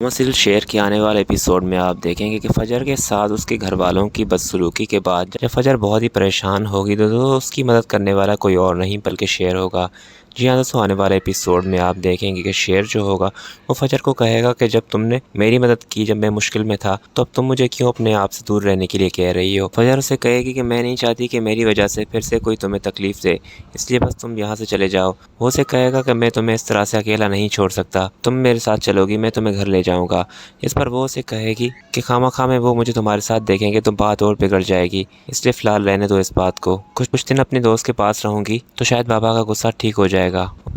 मुमसिल शेर के आने वाले एपिसोड में आप देखेंगे कि फ़जर के साथ उसके घर वालों की बदसलूकी के बाद जब फ़जर बहुत ही परेशान होगी तो उसकी मदद करने वाला कोई और नहीं बल्कि शेर होगा। जी हाँ दोस्तों, आने वाले एपिसोड में आप देखेंगे कि शेर जो होगा वो फ़जर को कहेगा कि जब तुमने मेरी मदद की जब मैं मुश्किल में था तो अब तुम मुझे क्यों अपने आप से दूर रहने के लिए कह रही हो। फ़जर उसे कहेगी कि मैं नहीं चाहती कि मेरी वजह से फिर से कोई तुम्हें तकलीफ़ दे, इसलिए बस तुम यहाँ से चले जाओ। वो उसे कहेगा कि मैं तुम्हें इस तरह से अकेला नहीं छोड़ सकता, तुम मेरे साथ चलोगी मैं तुम्हें घर ले जाऊँगा। इस पर वो उसे कहेगी कि खामखा में वो मुझे तुम्हारे साथ देखेंगे तो बात और बिगड़ जाएगी, इसलिए फ़िलहाल रहने दो इस बात को। कुछ दिन अपने दोस्त के पास रहूँगी तो शायद बाबा का गुस्सा ठीक हो जाएगा।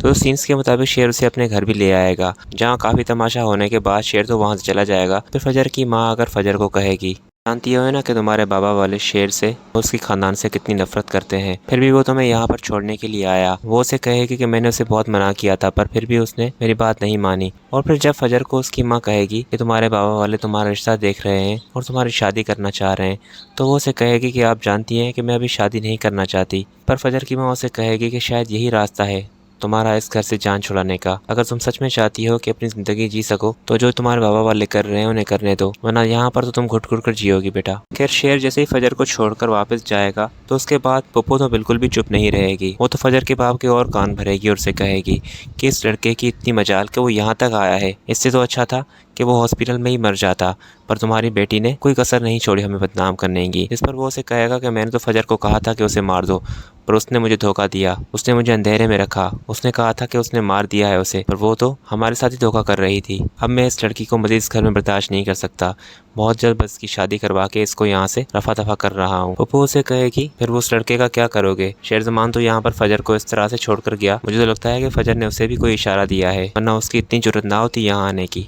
तो सीन्स के मुताबिक शेर उसे अपने घर भी ले आएगा, जहाँ काफ़ी तमाशा होने के बाद शेर तो वहाँ से चला जाएगा। फिर फ़जर की माँ अगर फ़जर को कहेगी, जानती हो ना कि तुम्हारे बाबा वाले शेर से उसकी खानदान से कितनी नफरत करते हैं, फिर भी वो तुम्हें यहाँ पर छोड़ने के लिए आया। वो उसे कहेगी कि मैंने उसे बहुत मना किया था पर फिर भी उसने मेरी बात नहीं मानी। और फिर जब फ़जर को उसकी माँ कहेगी कि तुम्हारे बाबा वाले तुम्हारा रिश्ता देख रहे हैं और तुम्हारी शादी करना चाह रहे हैं, तो वो उसे कहेगी कि आप जानती हैं कि मैं अभी शादी नहीं करना चाहती। पर फ़जर की माँ उसे कहेगी कि शायद यही रास्ता है तुम्हारा इस घर से जान छुड़ाने का। अगर तुम सच में चाहती हो कि अपनी ज़िंदगी जी सको तो जो तुम्हारे बाबा वाले कर रहे हैं उन्हें करने दो, वरना यहाँ पर तो तुम घुट घुट कर जियोगी बेटा। खैर शेर जैसे ही फ़जर को छोड़कर वापस जाएगा तो उसके बाद पप्पू तो बिल्कुल भी चुप नहीं रहेगी। वो तो फ़जर के बाप के और कान भरेगी और उसे कहेगी कि इस लड़के की इतनी मजाल कि वो यहाँ तक आया है, इससे तो अच्छा था कि वो हॉस्पिटल में ही मर जाता, पर तुम्हारी बेटी ने कोई कसर नहीं छोड़ी हमें बदनाम करने की। इस पर वो उसे कहेगा कि मैंने तो फ़जर को कहा था कि उसे मार दो, पर उसने मुझे धोखा दिया, उसने मुझे अंधेरे में रखा, उसने कहा था कि उसने मार दिया है उसे, पर वो तो हमारे साथ ही धोखा कर रही थी। अब मैं इस लड़की को मज़ीद इस घर में बर्दाश्त नहीं कर सकता, बहुत जल्द बस की शादी करवा के इसको यहाँ से रफा दफा कर रहा हूँ। पप्पू उसे कहेगी फिर वो उस लड़के का क्या करोगे। शेरज़मान तो यहाँ पर फ़जर को इस तरह से छोड़कर गया, मुझे तो लगता है कि फ़जर ने उसे भी कोई इशारा दिया है, वरना उसकी इतनी जुर्रत ना होती यहाँ आने की।